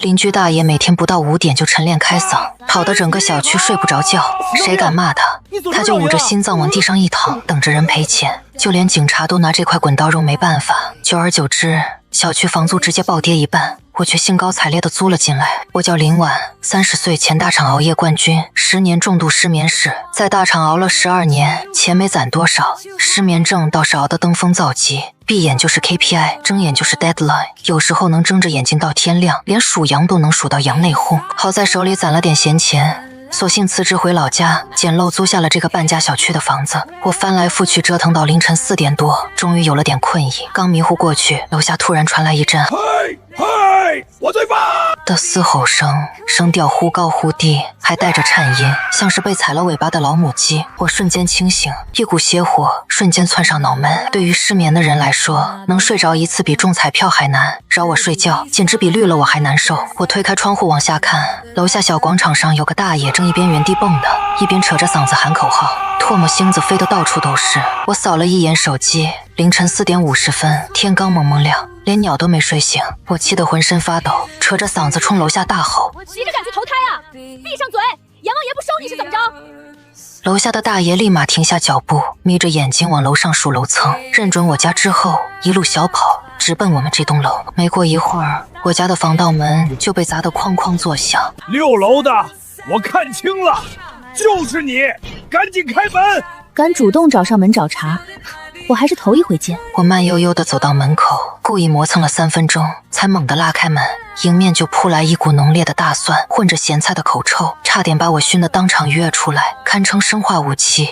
邻居大爷每天不到5点就晨练开嗓，吵得整个小区睡不着觉。谁敢骂他，他就捂着心脏往地上一躺，等着人赔钱。就连警察都拿这块滚刀肉没办法。久而久之，小区房租直接暴跌一半，我却兴高采烈地租了进来。我叫林婉，30岁前大厂熬夜冠军，10年重度失眠史，在大厂熬了12年，钱没攒多少，失眠症倒是熬得登峰造极。闭眼就是 KPI， 睁眼就是 deadline， 有时候能睁着眼睛到天亮，连数羊都能数到羊内讧。好在手里攒了点闲钱，索性辞职回老家，简陋租下了这个半价小区的房子。我翻来覆去折腾到凌晨4点多，终于有了点困意。刚迷糊过去，楼下突然传来一阵嘿，我最棒的嘶吼声，声调忽高忽低，还带着颤音，像是被踩了尾巴的老母鸡。我瞬间清醒，一股邪火瞬间窜上脑门。对于失眠的人来说，能睡着一次比中彩票还难，扰我睡觉简直比绿了我还难受。我推开窗户往下看，楼下小广场上有个大爷正一边原地蹦跶，一边扯着嗓子喊口号，唾沫星子飞得到处都是。我扫了一眼手机，凌晨4点50分，天刚蒙蒙亮，连鸟都没睡醒。我气得浑身发抖，扯着嗓子冲楼下大吼：急着赶去投胎啊！闭上嘴，阎王爷不收你是怎么着？楼下的大爷立马停下脚步，眯着眼睛往楼上数楼层，认准我家之后一路小跑直奔我们这栋楼。没过一会儿，我家的防盗门就被砸得哐哐作响。！6楼的，我看清了，就是你，赶紧开门！敢主动找上门找茬，我还是头一回见。我慢悠悠地走到门口，故意磨蹭了3分钟，才猛地拉开门，迎面就扑来一股浓烈的大蒜混着咸菜的口臭，差点把我熏得当场跃出来，堪称生化武器。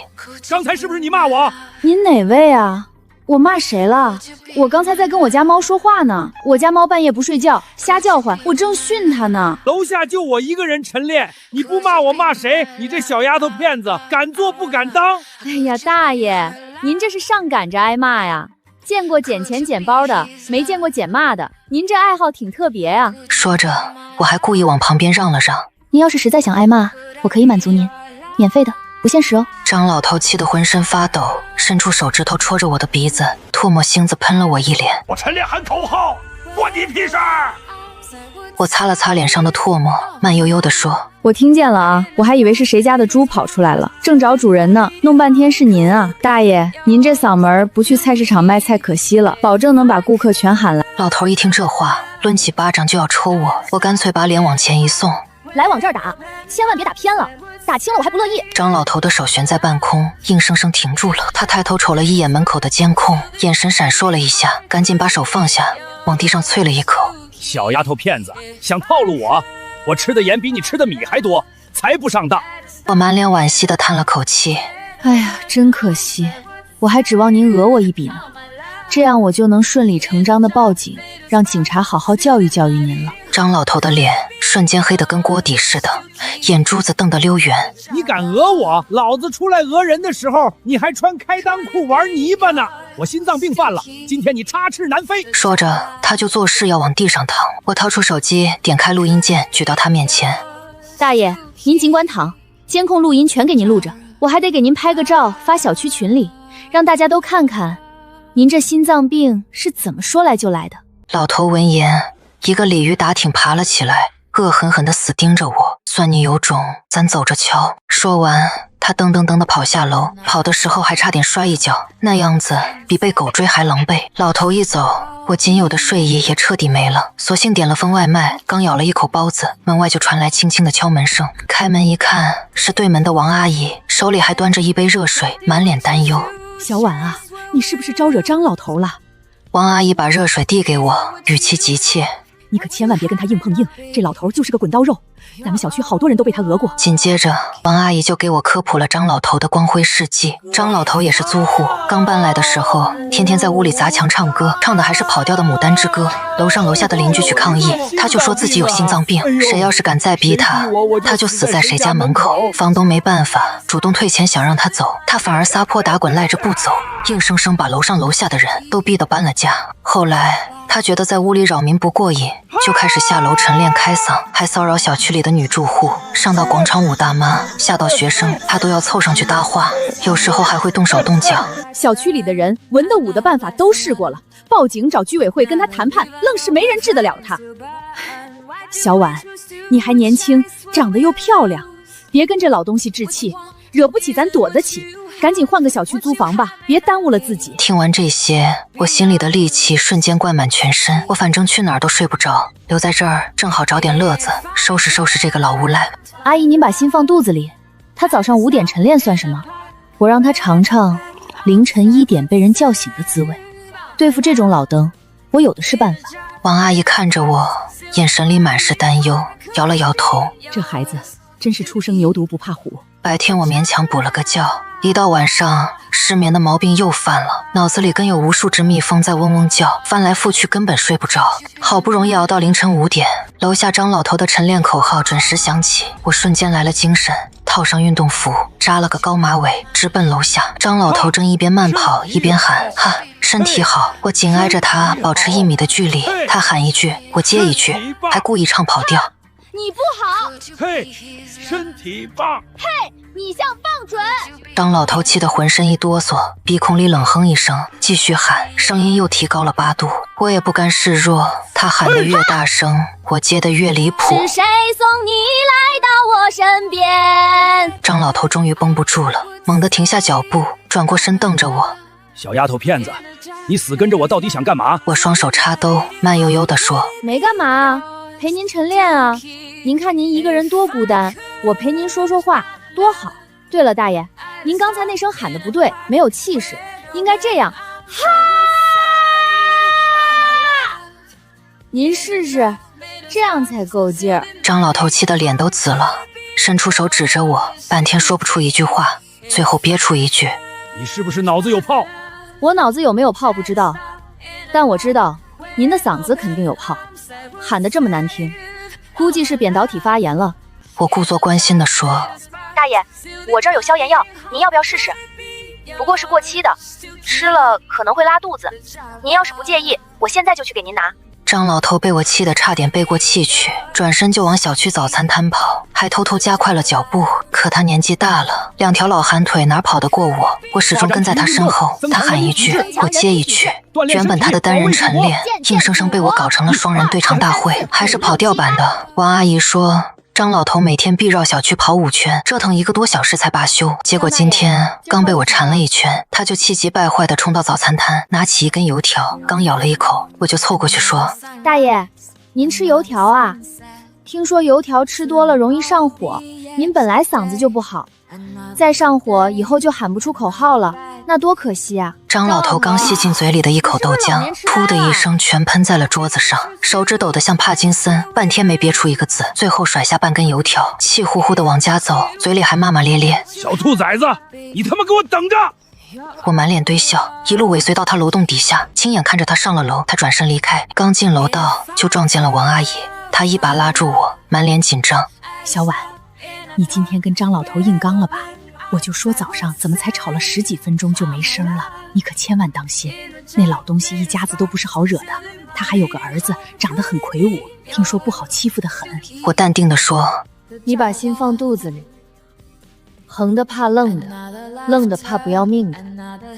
刚才是不是你骂我？您哪位啊？我骂谁了？我刚才在跟我家猫说话呢，我家猫半夜不睡觉，瞎叫唤，我正训它呢。楼下就我一个人晨练，你不骂我骂谁？你这小丫头片子，敢做不敢当！哎呀，大爷，您这是上赶着挨骂呀？见过捡钱捡包的，没见过捡骂的，您这爱好挺特别啊。说着，我还故意往旁边让了让。您要是实在想挨骂，我可以满足您，免费的，不限时哦。张老头气得浑身发抖，伸出手指头戳着我的鼻子，唾沫星子喷了我一脸。我晨练喊口号，关你屁事儿！我擦了擦脸上的唾沫，慢悠悠地说：我听见了啊，我还以为是谁家的猪跑出来了，正找主人呢，弄半天是您啊。大爷，您这嗓门不去菜市场卖菜可惜了，保证能把顾客全喊来。老头一听这话，抡起巴掌就要抽我，我干脆把脸往前一送：来往这儿打，千万别打偏了，打轻了我还不乐意。张老头的手悬在半空，硬生生停住了。他抬头瞅了一眼门口的监控，眼神闪烁了一下，赶紧把手放下，往地上啐了一口：小丫头片子，想套路我？我吃的盐比你吃的米还多，才不上当！我满脸惋惜地叹了口气：哎呀，真可惜，我还指望您讹我一笔呢，这样我就能顺理成章地报警，让警察好好教育教育您了。张老头的脸瞬间黑得跟锅底似的，眼珠子瞪得溜圆。你敢讹我？老子出来讹人的时候，你还穿开裆裤玩泥巴呢！我心脏病犯了，今天你插翅难飞！说着，他就作势要往地上躺。我掏出手机，点开录音键，举到他面前：大爷，您尽管躺，监控录音全给您录着，我还得给您拍个照发小区群里，让大家都看看您这心脏病是怎么说来就来的。老头闻言，一个鲤鱼打挺爬了起来，恶狠狠地死盯着我：算你有种，咱走着瞧。说完，他噔噔噔地跑下楼，跑的时候还差点摔一跤，那样子比被狗追还狼狈。老头一走，我仅有的睡意也彻底没了，索性点了份外卖，刚咬了一口包子，门外就传来轻轻的敲门声。开门一看，是对门的王阿姨，手里还端着一杯热水，满脸担忧：小婉啊，你是不是招惹张老头了？王阿姨把热水递给我，语气急切：你可千万别跟他硬碰硬，这老头就是个滚刀肉，咱们小区好多人都被他讹过。紧接着，王阿姨就给我科普了张老头的光辉事迹。张老头也是租户，刚搬来的时候，天天在屋里砸墙唱歌，唱的还是跑调的《牡丹之歌》。楼上楼下的邻居去抗议，他就说自己有心脏病，谁要是敢再逼他，他就死在谁家门口。房东没办法，主动退钱想让他走，他反而撒泼打滚赖着不走，硬生生把楼上楼下的人都逼得搬了家。后来他觉得在屋里扰民不过瘾，就开始下楼晨练开嗓，还骚扰小区里的女住户，上到广场舞大妈，下到学生，他都要凑上去搭话，有时候还会动手动脚。小区里的人文的武的办法都试过了，报警找居委会跟他谈判，愣是没人治得了他。小婉，你还年轻，长得又漂亮，别跟这老东西置气，惹不起咱躲得起。赶紧换个小区租房吧，别耽误了自己。听完这些，我心里的戾气瞬间灌满全身。我反正去哪儿都睡不着，留在这儿正好找点乐子，收拾收拾这个老无赖。阿姨，您把心放肚子里，他早上5点晨练算什么？我让他尝尝凌晨1点被人叫醒的滋味。对付这种老登，我有的是办法。王阿姨看着我，眼神里满是担忧，摇了摇头。这孩子真是初生牛犊不怕虎。白天我勉强补了个觉，一到晚上失眠的毛病又犯了，脑子里跟有无数只蜜蜂在嗡嗡叫，翻来覆去根本睡不着。好不容易熬到凌晨5点，楼下张老头的晨练口号准时响起，我瞬间来了精神，套上运动服，扎了个高马尾，直奔楼下。张老头正一边慢跑一边喊：哈，身体好。我紧挨着他保持1米的距离，他喊一句我接一句，还故意唱跑调。你不好，嘿，身体棒，嘿，你像棒准。张老头气得浑身一哆嗦，鼻孔里冷哼一声，继续喊，声音又提高了8度。我也不甘示弱，他喊得越大声，我接得越离谱。是谁送你来到我身边？张老头终于绷不住了，猛地停下脚步，转过身瞪着我。小丫头片子，你死跟着我到底想干嘛？我双手插兜，慢悠悠地说：没干嘛，陪您晨练啊。您看您一个人多孤单，我陪您说说话多好。对了，大爷，您刚才那声喊的不对，没有气势，应该这样，哈！您试试，这样才够劲儿。张老头气得脸都紫了，伸出手指着我，半天说不出一句话，最后憋出一句：你是不是脑子有泡？我脑子有没有泡不知道，但我知道您的嗓子肯定有泡，喊得这么难听，估计是扁桃体发炎了。我故作关心地说：大爷，我这儿有消炎药，您要不要试试？不过是过期的，吃了可能会拉肚子。您要是不介意，我现在就去给您拿。张老头被我气得差点背过气去，转身就往小区早餐摊跑，还偷偷加快了脚步。可他年纪大了，2条老寒腿哪跑得过我？我始终跟在他身后，他喊一句，我接一句。原本他的单人晨练，硬生生被我搞成了双人对唱大会，还是跑调版的。王阿姨说张老头每天必绕小区跑5圈，折腾1个多小时才罢休。结果今天刚被我缠了一圈，他就气急败坏地冲到早餐摊，拿起一根油条，刚咬了一口，我就凑过去说：大爷，您吃油条啊？听说油条吃多了容易上火，您本来嗓子就不好，再上火以后就喊不出口号了，那多可惜啊！张老头刚吸进嘴里的一口豆浆，噗的一声全喷在了桌子上，手指抖得像帕金森，半天没憋出一个字，最后甩下半根油条，气呼呼地往家走，嘴里还骂骂咧咧：小兔崽子，你他妈给我等着！我满脸堆笑，一路尾随到他楼栋底下，亲眼看着他上了楼，他转身离开，刚进楼道就撞见了王阿姨，她一把拉住我，满脸紧张：小婉，你今天跟张老头硬刚了吧？我就说早上怎么才吵了10几分钟就没声了，你可千万当心，那老东西一家子都不是好惹的，他还有个儿子，长得很魁梧，听说不好欺负得很。我淡定地说：你把心放肚子里，横的怕愣的，愣的怕不要命的。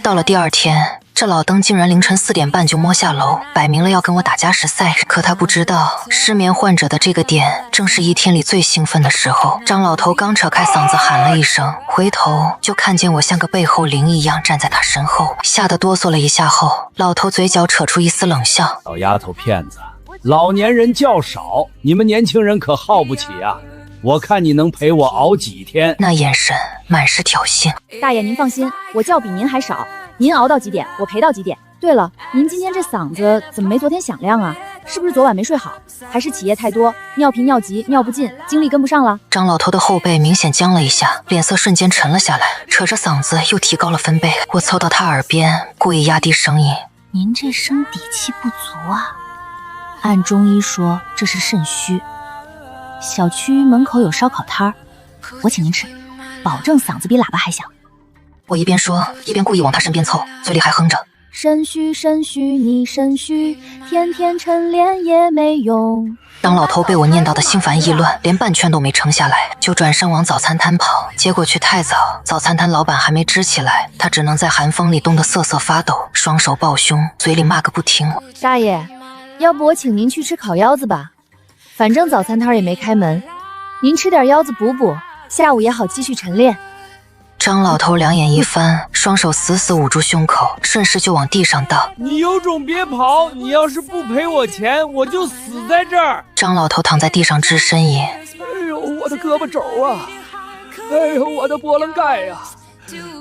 到了第2天，这老登竟然凌晨4点半就摸下楼，摆明了要跟我打加时赛。可他不知道，失眠患者的这个点正是一天里最兴奋的时候。张老头刚扯开嗓子喊了一声，回头就看见我像个背后灵一样站在他身后，吓得哆嗦了一下后，老头嘴角扯出一丝冷笑：小丫头片子，老年人较少，你们年轻人可耗不起啊！我看你能陪我熬几天？那眼神满是挑衅。大爷您放心，我觉比您还少，您熬到几点，我陪到几点。对了，您今天这嗓子怎么没昨天响亮啊？是不是昨晚没睡好？还是起夜太多，尿频尿急尿不尽，精力跟不上了？张老头的后背明显僵了一下，脸色瞬间沉了下来，扯着嗓子又提高了分贝。我凑到他耳边，故意压低声音：您这声底气不足啊，按中医说这是肾虚。小区门口有烧烤摊儿，我请您吃，保证嗓子比喇叭还响。我一边说一边故意往他身边凑，嘴里还哼着：肾虚肾虚你肾虚，天天晨练也没用。张老头被我念叨的心烦意乱，连半圈都没撑下来，就转身往早餐摊跑。结果去太早，早餐摊老板还没支起来，他只能在寒风里冻得瑟瑟发抖，双手抱胸，嘴里骂个不停：大爷，要不我请您去吃烤腰子吧，反正早餐摊也没开门，您吃点腰子补补，下午也好继续晨练。张老头两眼一翻，双手死死捂住胸口，顺势就往地上倒。你有种别跑！你要是不赔我钱，我就死在这儿！张老头躺在地上直呻吟。哎呦，我的胳膊肘啊！哎呦，我的波棱盖呀！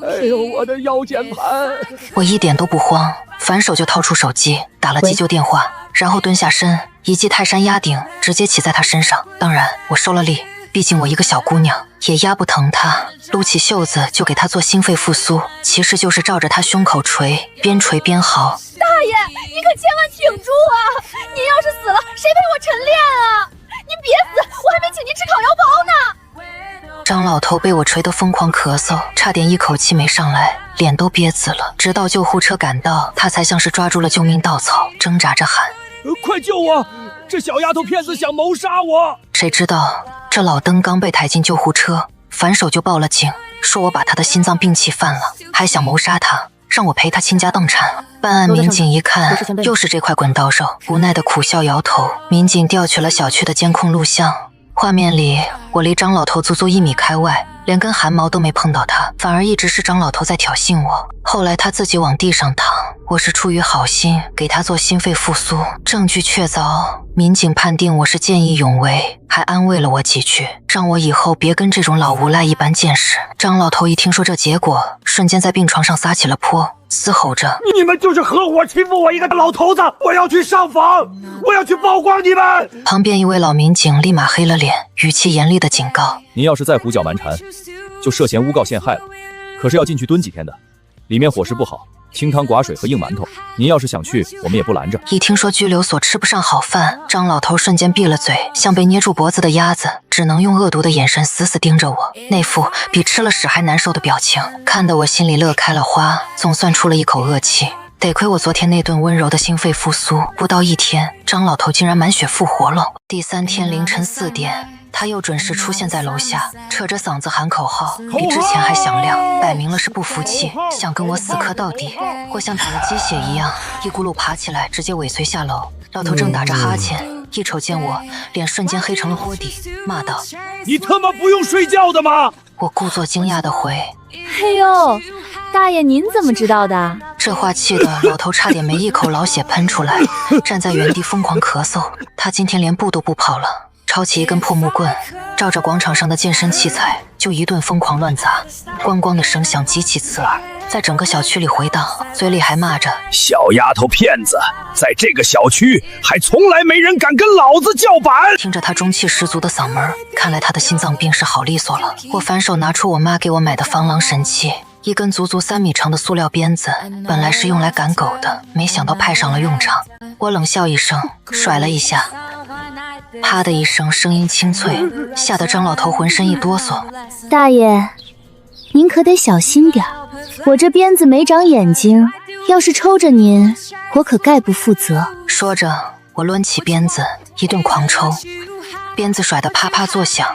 哎呦，我的腰间盘！我一点都不慌，反手就掏出手机，打了急救电话，然后蹲下身，一记泰山压顶，直接骑在他身上。当然，我收了力，毕竟我一个小姑娘，也压不疼他。撸起袖子就给他做心肺复苏，其实就是照着他胸口捶，边捶边嚎。大爷，你可千万挺住啊！您要是死了，谁陪我晨练啊？您别死，我还没请您吃烤腰包呢。张老头被我捶得疯狂咳嗽，差点一口气没上来，脸都憋紫了。直到救护车赶到，他才像是抓住了救命稻草，挣扎着喊：快救我！这小丫头片子想谋杀我！谁知道这老登刚被抬进救护车，反手就报了警，说我把他的心脏病气犯了，还想谋杀他，让我陪他倾家荡产。办案民警一看又是这块滚刀肉，无奈的苦笑摇头。民警调取了小区的监控录像，画面里我离张老头足足1米开外，连根汗毛都没碰到他，反而一直是张老头在挑衅我。后来他自己往地上躺，我是出于好心给他做心肺复苏，证据确凿，民警判定我是见义勇为，还安慰了我几句，让我以后别跟这种老无赖一般见识。张老头一听说这结果，瞬间在病床上撒起了泼，嘶吼着：你们就是合伙欺负我一个老头子，我要去上访，我要去曝光你们！旁边一位老民警立马黑了脸，语气严厉的警告：您要是再胡搅蛮缠，就涉嫌诬告陷害了，可是要进去蹲几天的，里面伙食不好，清汤寡水和硬馒头，您要是想去，我们也不拦着。一听说拘留所吃不上好饭，张老头瞬间闭了嘴，像被捏住脖子的鸭子，只能用恶毒的眼神死死盯着我，那副比吃了屎还难受的表情，看得我心里乐开了花，总算出了一口恶气。得亏我昨天那顿温柔的心肺复苏，不到1天，张老头竟然满血复活了。第3天凌晨4点，他又准时出现在楼下，扯着嗓子喊口号，比之前还响亮，摆明了是不服气，想跟我死磕到底。我像打了鸡血一样，一咕噜爬起来，直接尾随下楼。老头正打着哈欠，一瞅见我，脸瞬间黑成了锅底，骂道：你他妈不用睡觉的吗？我故作惊讶地回：哎呦，大爷您怎么知道的？这话气得老头差点没一口老血喷出来，站在原地疯狂咳嗽。他今天连步都不跑了，抄起一根破木棍，照着广场上的健身器材就一顿疯狂乱砸，咣咣的声响极其刺耳，在整个小区里回荡，嘴里还骂着：小丫头片子，在这个小区还从来没人敢跟老子叫板。听着他中气十足的嗓门，看来他的心脏病是好利索了。我反手拿出我妈给我买的防狼神器，一根足足3米长的塑料鞭子，本来是用来赶狗的，没想到派上了用场。我冷笑一声，甩了一下，啪的一声，声音清脆，吓得张老头浑身一哆嗦。大爷，您可得小心点，我这鞭子没长眼睛，要是抽着您，我可概不负责。说着，我抡起鞭子一顿狂抽，鞭子甩得啪啪作响，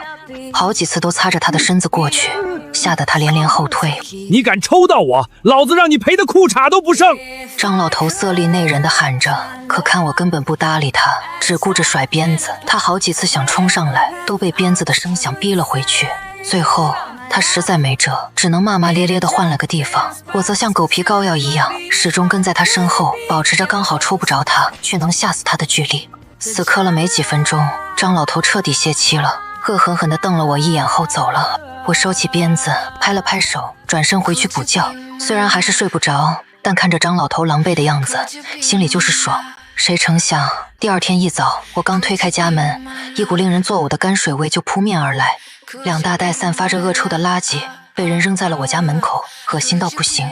好几次都擦着他的身子过去，吓得他连连后退。你敢抽到我，老子让你赔的裤衩都不剩！张老头色厉内荏地喊着，可看我根本不搭理他，只顾着甩鞭子。他好几次想冲上来，都被鞭子的声响逼了回去。最后他实在没辙，只能骂骂咧咧地换了个地方。我则像狗皮膏药一样，始终跟在他身后，保持着刚好抽不着他却能吓死他的距离。死磕了没几分钟，张老头彻底泄气了，恶狠狠地瞪了我一眼后走了。我收起鞭子，拍了拍手，转身回去补觉。虽然还是睡不着，但看着张老头狼狈的样子，心里就是爽。谁成想第2天一早，我刚推开家门，一股令人作呕的泔水味就扑面而来，2大袋散发着恶臭的垃圾被人扔在了我家门口，恶心到不行。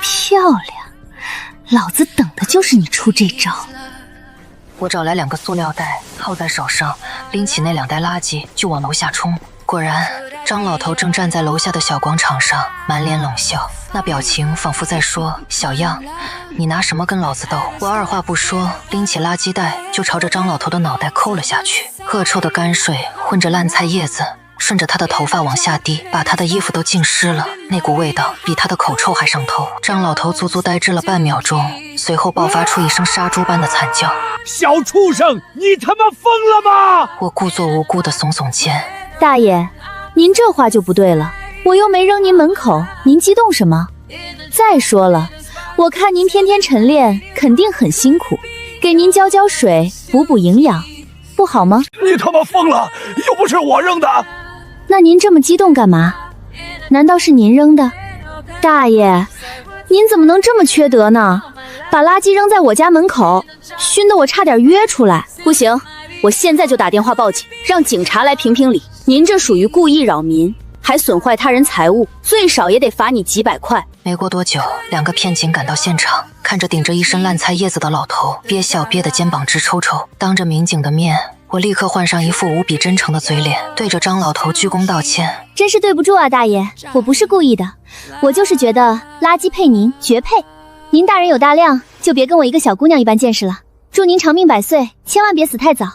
漂亮，老子等的就是你出这招。我找来2个塑料袋套在手上，拎起那2袋垃圾就往楼下冲。果然，张老头正站在楼下的小广场上，满脸冷笑，那表情仿佛在说：小样，你拿什么跟老子斗？我二话不说，拎起垃圾袋就朝着张老头的脑袋扣了下去。恶臭的泔水混着烂菜叶子顺着他的头发往下滴，把他的衣服都浸湿了。那股味道比他的口臭还上头。张老头足足呆滞了半秒钟，随后爆发出一声杀猪般的惨叫：“小畜生，你他妈疯了吗！”我故作无辜地耸耸肩：“大爷，您这话就不对了，我又没扔您门口，您激动什么？再说了，我看您天天晨练，肯定很辛苦，给您浇浇水，补补营养，不好吗？”你他妈疯了，又不是我扔的。那您这么激动干嘛？难道是您扔的？大爷，您怎么能这么缺德呢？把垃圾扔在我家门口，熏得我差点约出来。不行，我现在就打电话报警，让警察来评评理。您这属于故意扰民，还损坏他人财物，最少也得罚你几百块。没过多久，2个骗警赶到现场，看着顶着一身烂菜叶子的老头，憋笑憋得肩膀直抽抽。当着民警的面，我立刻换上一副无比真诚的嘴脸，对着张老头鞠躬道歉：“真是对不住啊，大爷，我不是故意的，我就是觉得垃圾配您绝配。您大人有大量，就别跟我一个小姑娘一般见识了。祝您长命百岁，千万别死太早，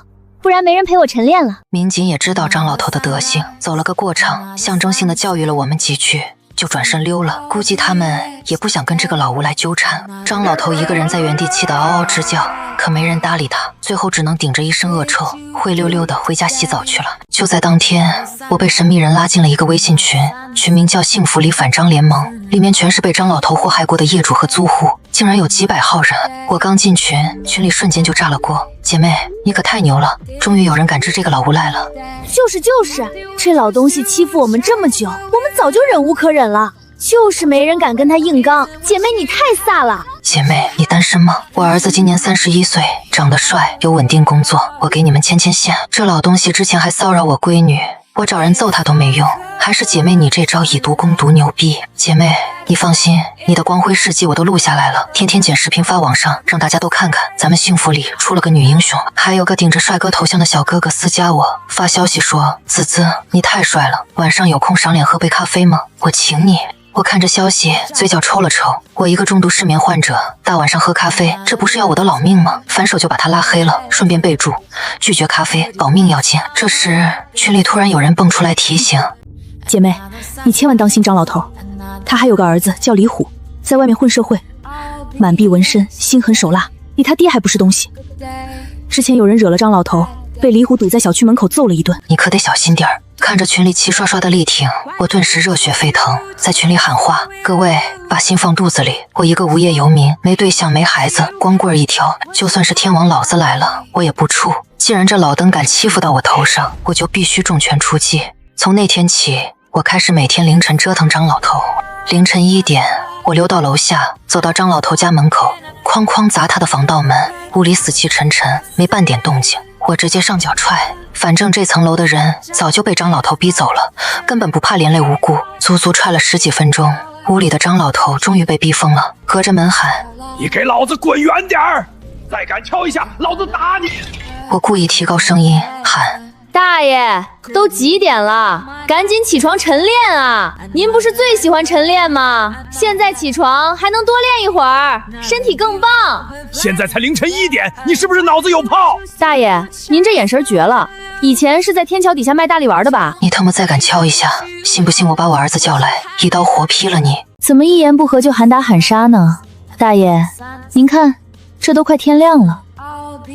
不然没人陪我晨练了。”民警也知道张老头的德行，走了个过场，象征性的教育了我们几句，就转身溜了。估计他们也不想跟这个老吴来纠缠。张老头一个人在原地气得嗷嗷直叫，可没人搭理他，最后只能顶着一身恶臭，灰溜溜的回家洗澡去了。就在当天，我被神秘人拉进了一个微信群，群名叫幸福里反张联盟，里面全是被张老头祸害过的业主和租户，竟然有几百号人。我刚进群，群里瞬间就炸了锅。姐妹，你可太牛了，终于有人敢治这个老无赖了。就是，这老东西欺负我们这么久，我们早就忍无可忍了，就是没人敢跟他硬刚。姐妹，你太飒了。姐妹，你单身吗？我儿子今年31岁，长得帅，有稳定工作，我给你们牵牵线。这老东西之前还骚扰我闺女，我找人揍他都没用，还是姐妹你这招以毒攻毒牛逼。姐妹，你放心，你的光辉事迹我都录下来了，天天剪视频发网上，让大家都看看。咱们幸福里出了个女英雄，还有个顶着帅哥头像的小哥哥私加我，发消息说：“子子，你太帅了，晚上有空赏脸喝杯咖啡吗？我请你。”我看着消息，嘴角抽了抽。我一个重度失眠患者，大晚上喝咖啡，这不是要我的老命吗？反手就把他拉黑了，顺便备注：拒绝咖啡，保命要紧。这时，群里突然有人蹦出来提醒：“姐妹，你千万当心张老头，他还有个儿子叫李虎，在外面混社会，满臂纹身，心狠手辣，比他爹还不是东西。之前有人惹了张老头，被李虎堵在小区门口揍了一顿。你可得小心点儿。”看着群里齐刷刷的力挺，我顿时热血沸腾，在群里喊话：“各位，把心放肚子里，我一个无业游民，没对象没孩子，光棍一条，就算是天王老子来了，我也不怵。既然这老登敢欺负到我头上，我就必须重拳出击。”从那天起，我开始每天凌晨折腾张老头。凌晨1点，我溜到楼下，走到张老头家门口，哐哐砸他的防盗门，屋里死气沉沉，没半点动静。我直接上脚踹，反正这层楼的人早就被张老头逼走了，根本不怕连累无辜。足足踹了10几分钟，屋里的张老头终于被逼疯了，隔着门喊：“你给老子滚远点儿！再敢敲一下，老子打你！”我故意提高声音喊：“大爷，都几点了？赶紧起床晨练啊！您不是最喜欢晨练吗？现在起床还能多练一会儿，身体更棒。现在才凌晨1点，你是不是脑子有泡？大爷，您这眼神绝了，以前是在天桥底下卖大力丸的吧？你他妈再敢敲一下，信不信我把我儿子叫来，一刀活劈了你？怎么一言不合就喊打喊杀呢？大爷，您看，这都快天亮了，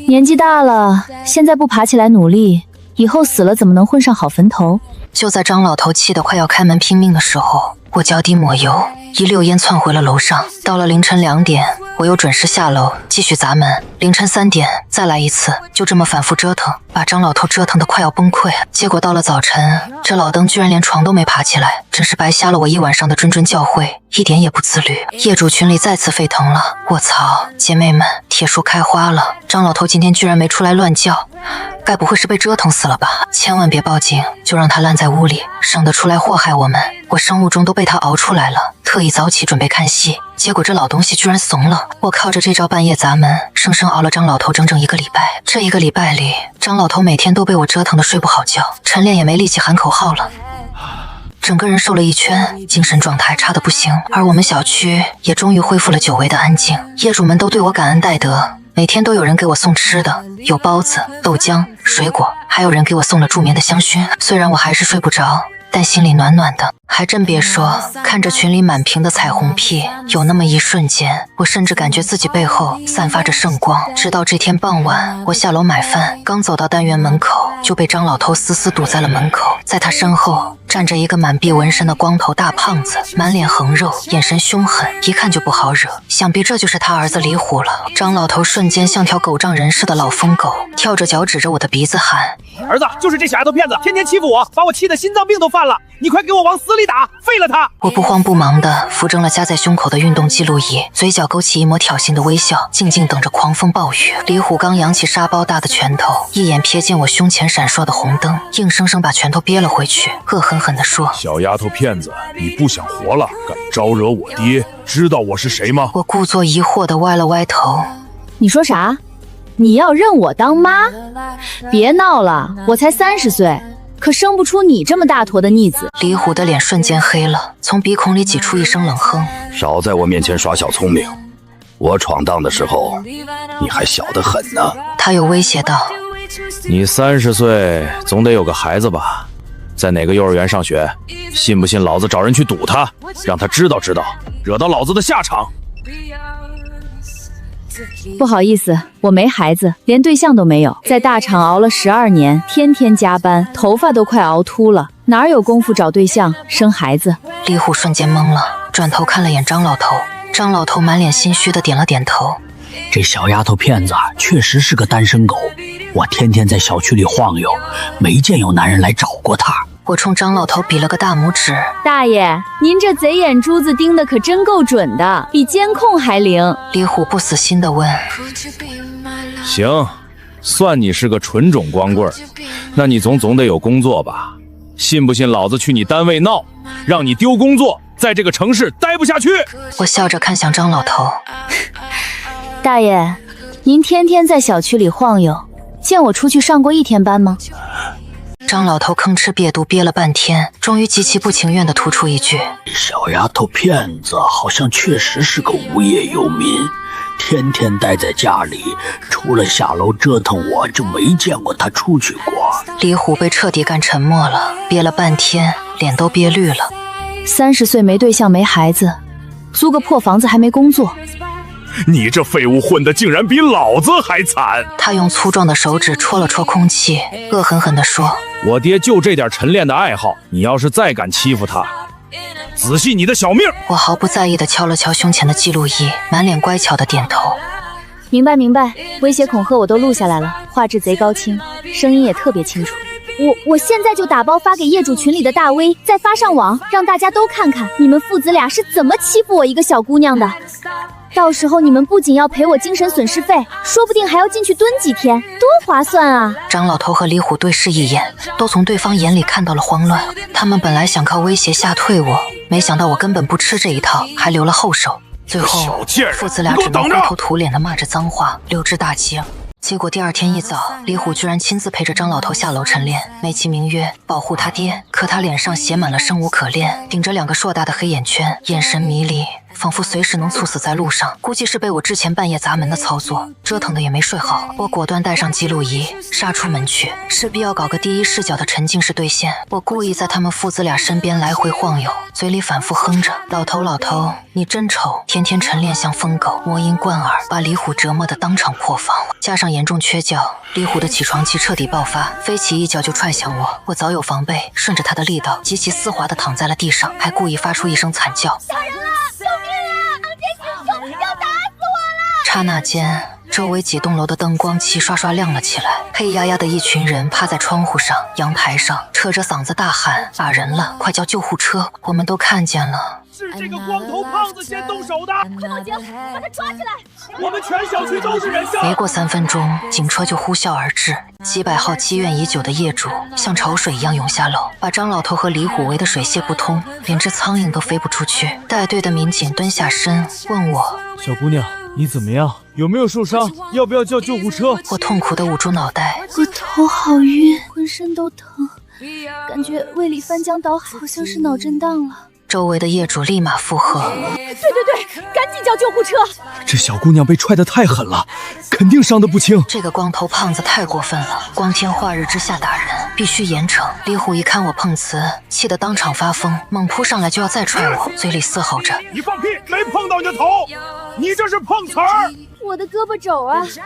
年纪大了，现在不爬起来努力，以后死了怎么能混上好坟头？”就在张老头气得快要开门拼命的时候，我脚底抹油，一溜烟窜回了楼上。到了凌晨2点，我又准时下楼继续砸门。凌晨3点再来一次，就这么反复折腾，把张老头折腾得快要崩溃。结果到了早晨，这老登居然连床都没爬起来，真是白瞎了我一晚上的谆谆教诲，一点也不自律。业主群里再次沸腾了，卧槽，姐妹们，铁树开花了，张老头今天居然没出来乱叫，该不会是被折腾死了吧？千万别报警，就让他烂在屋里，省得出来祸害我们。我生物钟都被他熬出来了，特意早起准备看戏，结果这老东西居然怂了。我靠着这招半夜砸门，生生熬了张老头整整1个礼拜。这1个礼拜里，张老头每天都被我折腾得睡不好觉，晨练也没力气喊口号了，整个人瘦了一圈，精神状态差得不行。而我们小区也终于恢复了久违的安静，业主们都对我感恩戴德，每天都有人给我送吃的，有包子、豆浆、水果，还有人给我送了助眠的香薰。虽然我还是睡不着，但心里暖暖的。还真别说，看着群里满屏的彩虹屁，有那么一瞬间，我甚至感觉自己背后散发着圣光。直到这天傍晚，我下楼买饭，刚走到单元门口，就被张老头死死堵在了门口。在他身后站着一个满臂纹身的光头大胖子，满脸横肉，眼神凶狠，一看就不好惹。想必这就是他儿子李虎了。张老头瞬间像条狗仗人势的老疯狗，跳着脚指着我的鼻子喊：儿子，就是这小丫头片子，天天欺负我，把我气得心脏病都犯了，你快给我往死里打，废了他！我不慌不忙地扶正了夹在胸口的运动记录仪，嘴角勾起一抹挑衅的微笑，静静等着狂风暴雨。李虎刚扬起沙包大的拳头，一眼瞥见我胸前闪烁的红灯，硬生生把拳头憋了回去，恶狠狠地说：小丫头片子，你不想活了，敢招惹我爹，知道我是谁吗？我故作疑惑地歪了歪头。你说啥？你要认我当妈？别闹了，我才30岁，可生不出你这么大坨的逆子。李虎的脸瞬间黑了，从鼻孔里挤出一声冷哼：少在我面前耍小聪明，我闯荡的时候你还小得很呢。他又威胁道：你30岁总得有个孩子吧？在哪个幼儿园上学？信不信老子找人去堵他，让他知道知道惹到老子的下场。不好意思，我没孩子，连对象都没有，在大厂熬了12年，天天加班，头发都快熬秃了，哪有功夫找对象生孩子？李虎瞬间懵了，转头看了眼张老头。张老头满脸心虚的点了点头。这小丫头片子确实是个单身狗，我天天在小区里晃悠，没见有男人来找过她。我冲张老头比了个大拇指。大爷，您这贼眼珠子盯得可真够准的，比监控还灵。李虎不死心地问：行，算你是个纯种光棍，那你总得有工作吧？信不信老子去你单位闹，让你丢工作，在这个城市待不下去？我笑着看向张老头。大爷，您天天在小区里晃悠，见我出去上过1天班吗？张老头吭哧瘪肚憋了半天，终于极其不情愿地吐出一句：小丫头片子好像确实是个无业游民，天天待在家里，除了下楼折腾我，就没见过她出去过。李虎被彻底干沉默了，憋了半天，脸都憋绿了。30岁没对象没孩子，租个破房子还没工作。你这废物混的竟然比老子还惨！他用粗壮的手指戳了戳空气，恶狠狠地说：我爹就这点晨练的爱好，你要是再敢欺负他，仔细你的小命！我毫不在意地敲了敲胸前的记录仪，满脸乖巧地点头。明白明白，威胁恐吓我都录下来了，画质贼高清，声音也特别清楚。我现在就打包发给业主群里的大 V， 再发上网，让大家都看看你们父子俩是怎么欺负我一个小姑娘的。到时候你们不仅要赔我精神损失费，说不定还要进去蹲几天，多划算啊！张老头和李虎对视一眼，都从对方眼里看到了慌乱。他们本来想靠威胁吓退我，没想到我根本不吃这一套，还留了后手。最后父子俩只能灰头土脸地骂着脏话，溜之大吉了。结果第2天一早，李虎居然亲自陪着张老头下楼晨练，美其名曰保护他爹，可他脸上写满了生无可恋，顶着2个硕大的黑眼圈，眼神迷离，仿佛随时能猝死在路上。估计是被我之前半夜砸门的操作折腾的也没睡好。我果断带上记录仪杀出门去，势必要搞个第一视角的沉浸式兑现。我故意在他们父子俩身边来回晃悠，嘴里反复哼着：老头老头，你真丑！天天晨练像疯狗，魔音贯耳，把李虎折磨得当场破防。加上严重缺觉，李虎的起床气彻底爆发，飞起一脚就踹向我。我早有防备，顺着他的力道极其丝滑地躺在了地上，还故意发出一声惨叫：吓人了！救命啊！这凶手要打死我了！刹那间，周围几栋楼的灯光齐刷刷亮了起来，黑压压的一群人趴在窗户上、阳台上，扯着嗓子大喊：打人了，快叫救护车！我们都看见了。是这个光头胖子先动手的，快报警，把他抓起来！我们全小区都是人证。没过3分钟，警车就呼啸而至，几百号积怨已久的业主像潮水一样涌下楼，把张老头和李虎围得水泄不通，连只苍蝇都飞不出去。带队的民警蹲下身问我：小姑娘，你怎么样？有没有受伤？要不要叫救护车？我痛苦地捂住脑袋，我头好晕，浑身都疼，感觉胃里翻江倒海，好像是脑震荡了。周围的业主立马附和。对，赶紧叫救护车！这小姑娘被踹得太狠了，肯定伤得不轻。这个光头胖子太过分了，光天化日之下打人，必须严惩。李虎一看我碰瓷，气得当场发疯，猛扑上来就要再踹我，嘴里嘶吼着：“你放屁，没碰到你的头，你这是碰瓷儿！”我的胳膊肘啊！哎呀，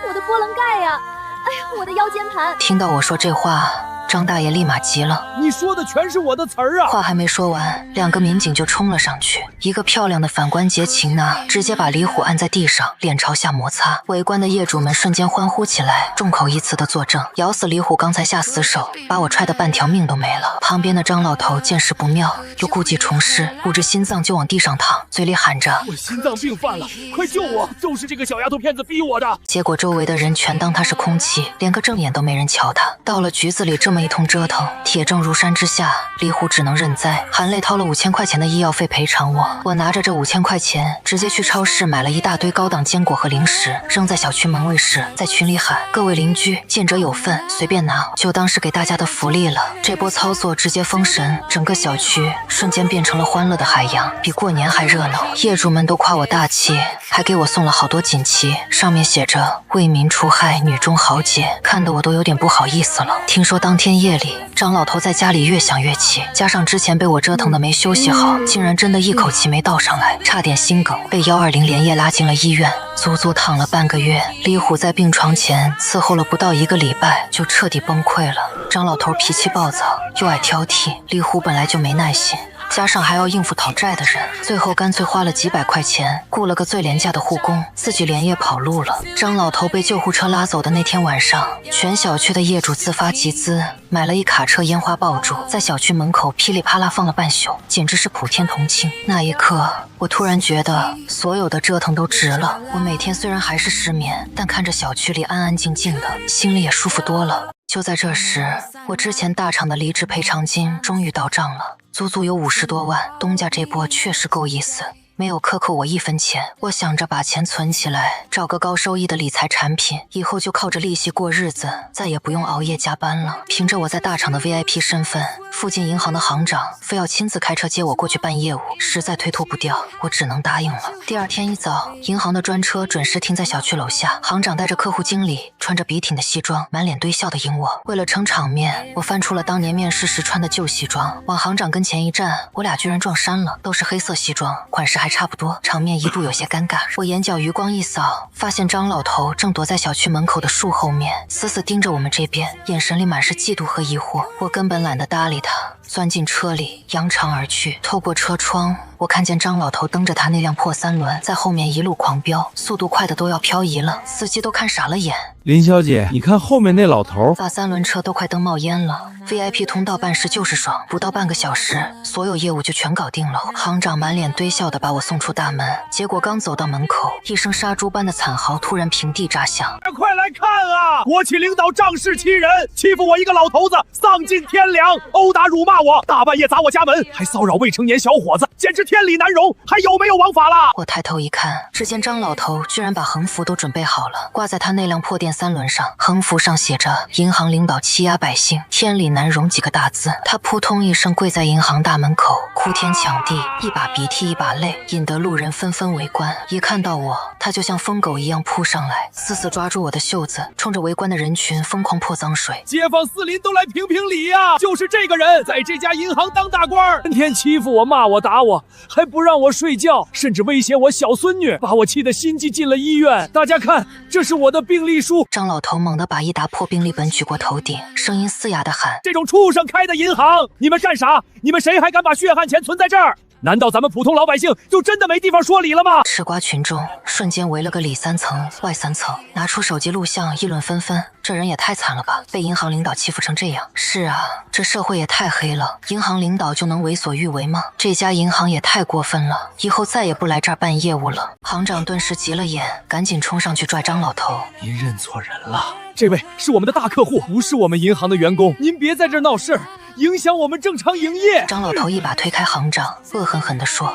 我的波棱盖呀！哎呀，我的腰间盘！听到我说这话，张大爷立马急了，你说的全是我的词儿啊！话还没说完，2个民警就冲了上去，一个漂亮的反关节擒拿，直接把李虎按在地上，脸朝下摩擦。围观的业主们瞬间欢呼起来，众口一词的作证，咬死李虎刚才下死手，把我踹得半条命都没了。旁边的张老头见势不妙，又故技重施，捂着心脏就往地上躺，嘴里喊着：“我心脏病犯了，快救我！都是这个小丫头片子逼我的！”结果周围的人全当他是空气，连个正眼都没人瞧他。到了局子里这么一通折腾，铁证如山之下，李虎只能认栽，含泪掏了5000块钱的医药费赔偿我。我拿着这5000块钱，直接去超市买了一大堆高档坚果和零食，扔在小区门卫室，在群里喊：“各位邻居，见者有份，随便拿，就当是给大家的福利了。”这波操作直接封神，整个小区瞬间变成了欢乐的海洋，比过年还热闹。业主们都夸我大气，还给我送了好多锦旗，上面写着“为民除害，女中豪杰”，看得我都有点不好意思了。听说当天夜里，张老头在家里越想越气，加上之前被我折腾的没休息好，竟然真的一口气没倒上来，差点心梗，被120连夜拉进了医院，足足躺了半个月。李虎在病床前伺候了不到1个礼拜，就彻底崩溃了。张老头脾气暴躁，又爱挑剔，李虎本来就没耐心，加上还要应付讨债的人，最后干脆花了几百块钱雇了个最廉价的护工，自己连夜跑路了。张老头被救护车拉走的那天晚上，全小区的业主自发集资，买了一卡车烟花爆竹，在小区门口噼里啪啦放了半宿，简直是普天同庆。那一刻，我突然觉得所有的折腾都值了。我每天虽然还是失眠，但看着小区里安安静静的，心里也舒服多了。就在这时，我之前大厂的离职赔偿金终于到账了，足足有50多万。东家这波确实够意思，没有克扣我1分钱。我想着把钱存起来，找个高收益的理财产品，以后就靠着利息过日子，再也不用熬夜加班了。凭着我在大厂的 VIP 身份，附近银行的行长非要亲自开车接我过去办业务，实在推脱不掉，我只能答应了。第二天一早，银行的专车准时停在小区楼下，行长带着客户经理，穿着笔挺的西装，满脸堆笑的迎我。为了撑场面，我翻出了当年面试时穿的旧西装，往行长跟前一站，我俩居然撞衫了，都是黑色西装，款式还差不多，场面一度有些尴尬。我眼角余光一扫，发现张老头正躲在小区门口的树后面，死死盯着我们这边，眼神里满是嫉妒和疑惑。我根本懒得搭理他，钻进车里，扬长而去。透过车窗，我看见张老头蹬着他那辆破3轮在后面一路狂飙，速度快的都要漂移了，司机都看傻了眼。林小姐，你看后面那老头，把3轮车都快蹬冒烟了。VIP 通道办事就是爽，不到半个小时，所有业务就全搞定了。行长满脸堆笑的把我送出大门，结果刚走到门口，一声杀猪般的惨嚎突然平地炸响。快来看啊！国企领导仗势欺人，欺负我一个老头子，丧尽天良，殴打辱骂我，大半夜砸我家门，还骚扰未成年小伙子，简直天理难容，还有没有王法了？我抬头一看，只见张老头居然把横幅都准备好了，挂在他那辆破电3轮上，横幅上写着“银行领导欺压百姓，天理难容”几个大字。他扑通一声跪在银行大门口，哭天抢地，一把鼻涕一把泪，引得路人纷纷围观。一看到我，他就像疯狗一样扑上来，死死抓住我的袖子，冲着围观的人群疯狂泼脏水。街坊四邻都来评评理呀！就是这个人在这家银行当大官，天天欺负我、骂我、打我，还不让我睡觉，甚至威胁我小孙女，把我气得心悸进了医院。大家看，这是我的病历书。张老头猛地把一沓破病历本举过头顶，声音嘶哑地喊：“这种畜生开的银行，你们干啥？你们谁还敢把血汗钱存在这儿？难道咱们普通老百姓就真的没地方说理了吗？”吃瓜群众瞬间围了个里3层外3层，拿出手机录像议论纷纷。这人也太惨了吧，被银行领导欺负成这样。是啊，这社会也太黑了，银行领导就能为所欲为吗？这家银行也太过分了，以后再也不来这儿办业务了。行长顿时急了眼，赶紧冲上去拽张老头：“您认错人了，这位是我们的大客户，不是我们银行的员工，您别在这儿闹事，影响我们正常营业。”张老头一把推开行长，恶狠狠地说：“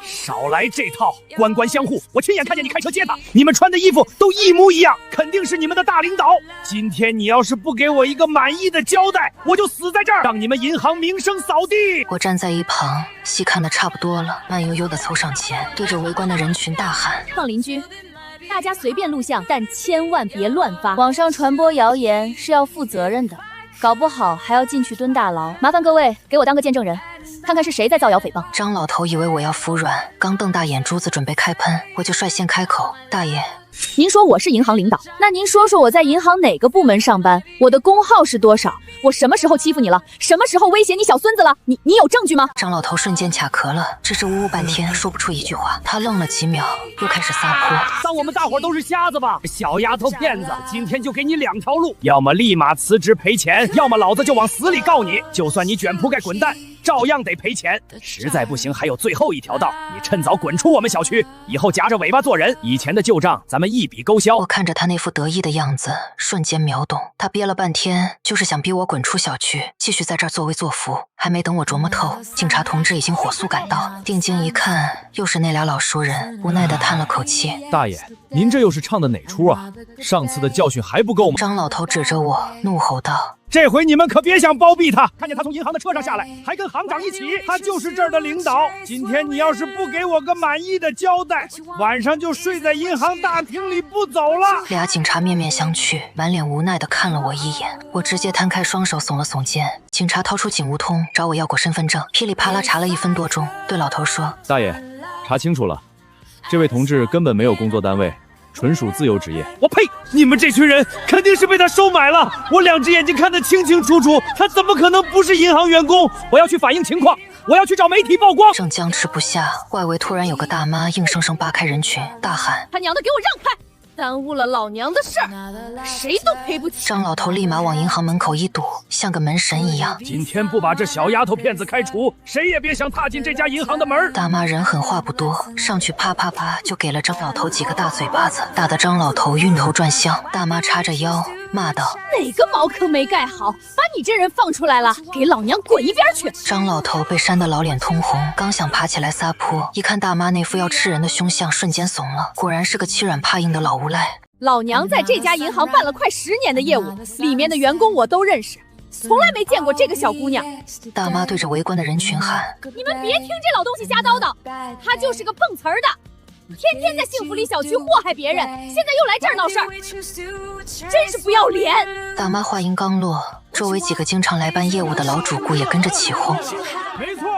少来这套，官官相护。我亲眼看见你开车接他，你们穿的衣服都一模一样，肯定是你们的大领导。今天你要是不给我一个满意的交代，我就死在这儿，让你们银行名声扫地。我站在一旁，戏看得差不多了，慢悠悠地凑上前，对着围观的人群大喊：胖邻居，大家随便录像，但千万别乱发，网上传播谣言是要负责任的，搞不好还要进去蹲大牢。麻烦各位给我当个见证人，看看是谁在造谣诽谤。张老头以为我要服软，刚瞪大眼珠子准备开喷，我就率先开口：大爷，您说我是银行领导，那您说说我在银行哪个部门上班？我的工号是多少？我什么时候欺负你了？什么时候威胁你小孙子了？你有证据吗？张老头瞬间卡壳了，支支吾吾半天说不出一句话。他愣了几秒，又开始撒泼。当我们大伙都是瞎子吧？小丫头片子，今天就给你两条路，要么立马辞职赔钱，要么老子就往死里告你。就算你卷铺盖滚蛋，照样得赔钱。实在不行，还有最后一条道，你趁早滚出我们小区，以后夹着尾巴做人。以前的旧账咱们一笔勾销。我看着他那副得意的样子，瞬间秒懂。他憋了半天，就是想逼我滚出小区，继续在这儿作威作福。还没等我琢磨透，警察同志已经火速赶到。定睛一看，又是那俩老熟人，无奈地叹了口气：大爷，您这又是唱的哪出啊？上次的教训还不够吗？张老头指着我，怒吼道：这回你们可别想包庇他！看见他从银行的车上下来，还跟行长一起，他就是这儿的领导。今天你要是不给我个满意的交代，晚上就睡在银行大厅里不走了。俩警察面面相觑，满脸无奈地看了我一眼。我直接摊开双手，耸了耸肩。警察掏出警务通，找我要过身份证，噼里啪啦查了1分多钟，对老头说：大爷，查清楚了，这位同志根本没有工作单位，纯属自由职业。我呸！你们这群人肯定是被他收买了，我2只眼睛看得清清楚楚，他怎么可能不是银行员工？我要去反映情况，我要去找媒体曝光。正僵持不下，外围突然有个大妈硬生生扒开人群，大喊：他娘的给我让开！耽误了老娘的事儿，谁都赔不起。张老头立马往银行门口一堵，像个门神一样。今天不把这小丫头片子开除，谁也别想踏进这家银行的门。大妈人狠话不多，上去啪啪啪就给了张老头几个大嘴巴子，打得张老头晕头转向。大妈叉着腰骂道：哪个茅坑没盖好，把你这人放出来了，给老娘滚一边去！张老头被扇得老脸通红，刚想爬起来撒泼，一看大妈那副要吃人的凶相，瞬间怂了，果然是个欺软怕硬的老无赖。老娘在这家银行办了快10年的业务，里面的员工我都认识，从来没见过这个小姑娘。大妈对着围观的人群喊：你们别听这老东西瞎叨叨，她就是个碰瓷儿的，天天在幸福里小区祸害别人，现在又来这儿闹事儿，真是不要脸！大妈话音刚落，周围几个经常来办业务的老主顾也跟着起哄。没错，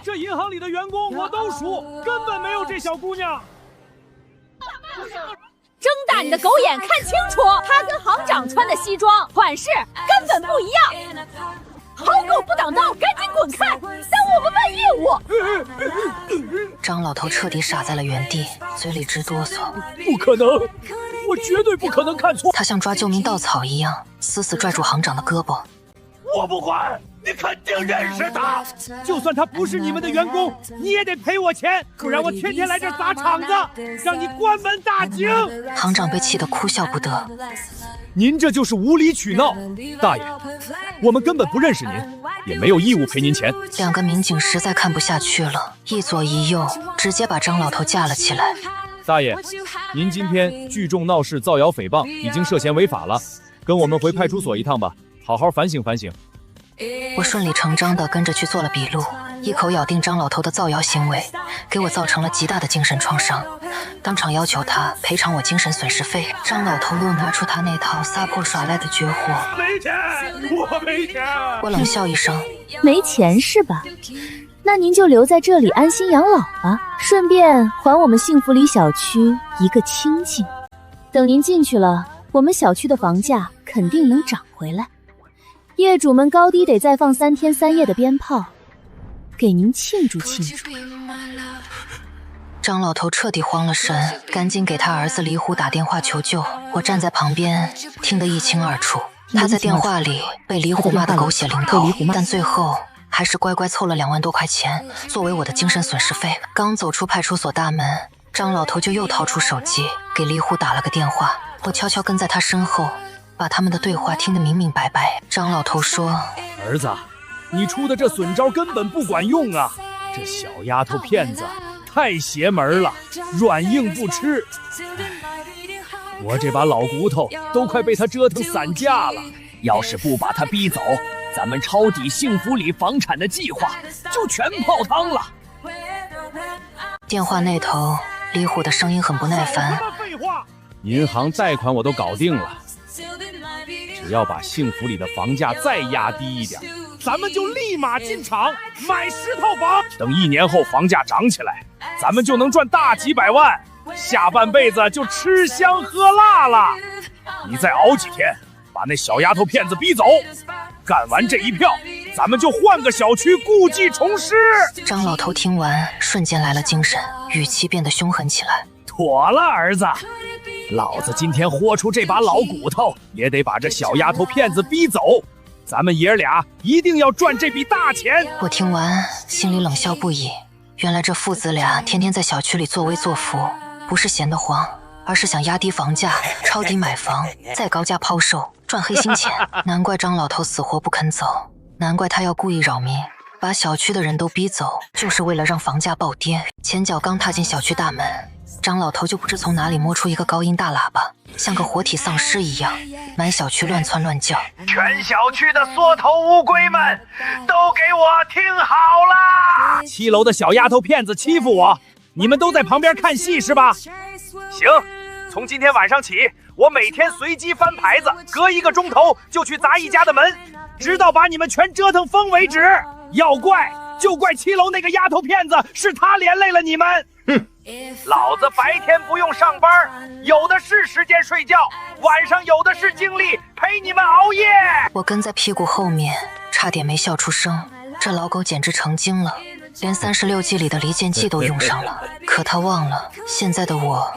这银行里的员工我都数，根本没有这小姑娘。睁大你的狗眼看清楚，他跟行长穿的西装款式根本不一样。好狗不挡道，赶紧滚开，耽误我们办业务！张老头彻底傻在了原地，嘴里直哆嗦。不可能，我绝对不可能看错。他像抓救命稻草一样，死死拽住行长的胳膊。我不管，你肯定认识他。就算他不是你们的员工，你也得赔我钱，不然我天天来这砸场子，让你关门大吉。行长被气得哭笑不得。您这就是无理取闹，大爷，我们根本不认识您，也没有义务赔您钱。2个民警实在看不下去了，一左一右，直接把张老头架了起来。大爷，您今天聚众闹事、造谣诽谤，已经涉嫌违法了，跟我们回派出所一趟吧，好好反省反省。我顺理成章地跟着去做了笔录，一口咬定张老头的造谣行为给我造成了极大的精神创伤，当场要求他赔偿我精神损失费。张老头又拿出他那套撒泼耍赖的绝活：没钱，我没钱。我冷笑一声：没钱是吧？那您就留在这里安心养老吧，顺便还我们幸福里小区一个清静。等您进去了，我们小区的房价肯定能涨回来。业主们高低得再放3天3夜的鞭炮，给您庆祝庆祝。张老头彻底慌了神，赶紧给他儿子李虎打电话求救。我站在旁边听得一清二楚，他在电话里被李虎骂得狗血淋头，但最后还是乖乖凑了2万多块钱作为我的精神损失费。刚走出派出所大门，张老头就又掏出手机给李虎打了个电话。我悄悄跟在他身后，把他们的对话听得明明白白。张老头说：儿子，你出的这损招根本不管用啊！这小丫头片子太邪门了，软硬不吃。我这把老骨头都快被他折腾散架了。要是不把他逼走，咱们抄底幸福里房产的计划就全泡汤了。电话那头，李虎的声音很不耐烦。银行贷款我都搞定了，只要把幸福里的房价再压低一点，咱们就立马进场买10套房。等1年后房价涨起来，咱们就能赚大几百万，下半辈子就吃香喝辣了。你再熬几天，把那小丫头片子逼走，干完这一票，咱们就换个小区故技重施。张老头听完，瞬间来了精神，语气变得凶狠起来。妥了，儿子，老子今天豁出这把老骨头，也得把这小丫头片子逼走。咱们爷俩一定要赚这笔大钱。我听完心里冷笑不已，原来这父子俩天天在小区里作威作福，不是闲得慌，而是想压低房价，抄底买房，再高价抛售，赚黑心钱。难怪张老头死活不肯走，难怪他要故意扰民，把小区的人都逼走，就是为了让房价暴跌。前脚刚踏进小区大门，张老头就不知从哪里摸出一个高音大喇叭，像个活体丧尸一样满小区乱窜乱叫。全小区的缩头乌龟们都给我听好啦！7楼的小丫头片子欺负我，你们都在旁边看戏是吧？行，从今天晚上起，我每天随机翻牌子，隔1个钟头就去砸一家的门，直到把你们全折腾疯为止。要怪就怪7楼那个丫头片子，是她连累了你们。哼，老子白天不用上班，有的是时间睡觉，晚上有的是精力陪你们熬夜。我跟在屁股后面，差点没笑出声。这老狗简直成精了，连36计里的离间计都用上了。可他忘了，现在的我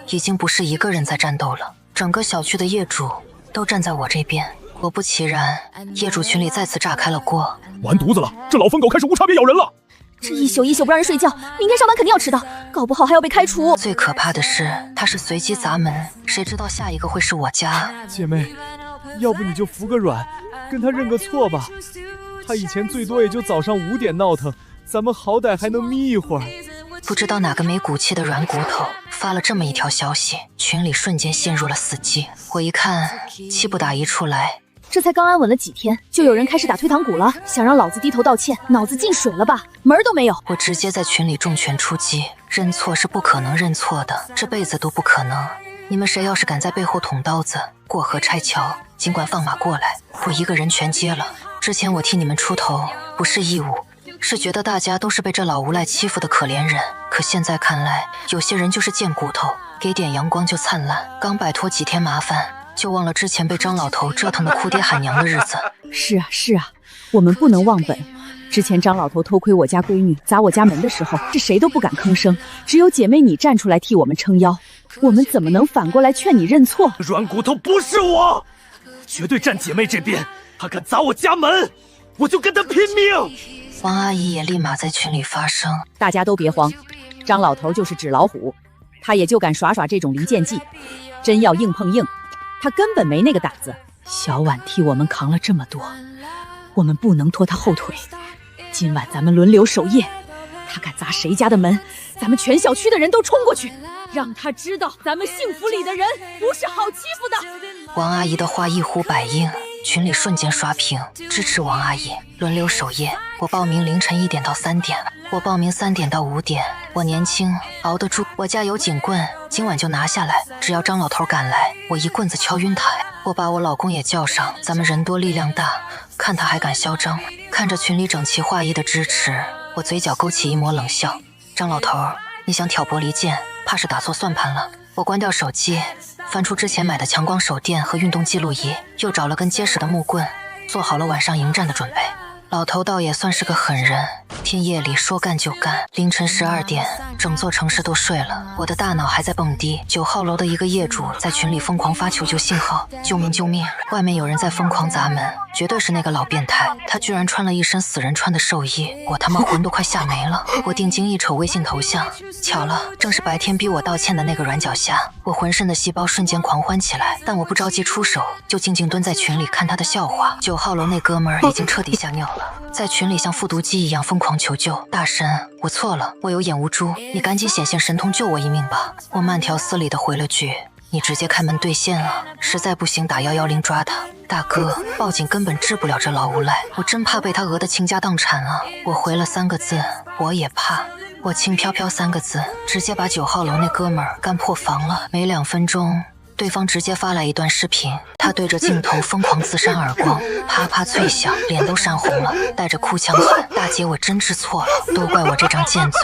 已经不是一个人在战斗了，整个小区的业主都站在我这边。果不其然，业主群里再次炸开了锅。完犊子了，这老疯狗开始无差别咬人了。这一宿不让人睡觉，明天上班肯定要迟到，搞不好还要被开除。最可怕的是，他是随机砸门，谁知道下一个会是我家。姐妹，要不你就服个软，跟他认个错吧。他以前最多也就早上5点闹腾，咱们好歹还能眯一会儿。不知道哪个没骨气的软骨头发了这么一条消息，群里瞬间陷入了死寂。我一看，气不打一处来。这才刚安稳了几天，就有人开始打退堂鼓了，想让老子低头道歉，脑子进水了吧？门儿都没有！我直接在群里重拳出击，认错是不可能认错的，这辈子都不可能。你们谁要是敢在背后捅刀子、过河拆桥，尽管放马过来，我一个人全接了。之前我替你们出头，不是义务，是觉得大家都是被这老无赖欺负的可怜人。可现在看来，有些人就是贱骨头，给点阳光就灿烂，刚摆脱几天麻烦，就忘了之前被张老头折腾的哭爹喊娘的日子。是啊，我们不能忘本。之前张老头偷窥我家闺女，砸我家门的时候，这谁都不敢吭声，只有姐妹你站出来替我们撑腰。我们怎么能反过来劝你认错？软骨头不是我，绝对站姐妹这边。他敢砸我家门，我就跟他拼命。王阿姨也立马在群里发声，大家都别慌，张老头就是纸老虎，他也就敢耍这种离间计，真要硬碰硬，他根本没那个胆子。小婉替我们扛了这么多，我们不能拖他后腿。今晚咱们轮流守夜，他敢砸谁家的门，咱们全小区的人都冲过去，让他知道咱们幸福里的人不是好欺负的。王阿姨的话一呼百应，群里瞬间刷屏，支持王阿姨轮流守夜。我报名凌晨1点到3点，我报名3点到5点。我年轻，熬得住。我家有警棍，今晚就拿下来。只要张老头敢来，我一棍子敲晕他。我把我老公也叫上，咱们人多力量大，看他还敢嚣张。看着群里整齐划一的支持，我嘴角勾起一抹冷笑。张老头，你想挑拨离间，怕是打错算盘了。我关掉手机，翻出之前买的强光手电和运动记录仪，又找了根结实的木棍，做好了晚上迎战的准备。老头倒也算是个狠人，天夜里说干就干。凌晨12点，整座城市都睡了，我的大脑还在蹦迪。9号楼的一个业主在群里疯狂发求救信号，救命救命！外面有人在疯狂砸门，绝对是那个老变态，他居然穿了一身死人穿的寿衣，我他妈魂都快吓没了。我定睛一瞅微信头像，巧了，正是白天逼我道歉的那个软脚虾。我浑身的细胞瞬间狂欢起来，但我不着急出手，就静静蹲在群里看他的笑话。9号楼那哥们儿已经彻底吓尿了。在群里像复读机一样疯狂求救。大神，我错了，我有眼无珠，你赶紧显现神通救我一命吧。我慢条斯理地回了句，你直接开门兑现啊，实在不行打110抓他。大哥，报警根本治不了这老无赖，我真怕被他讹得倾家荡产啊。我回了3个字，我也怕。我轻飘飘3个字，直接把9号楼那哥们儿干破防了。没2分钟，对方直接发来一段视频，他对着镜头疯狂自扇耳光，啪啪脆响，脸都扇红了，带着哭腔喊：“大姐，我真知错了，都怪我这张贱嘴，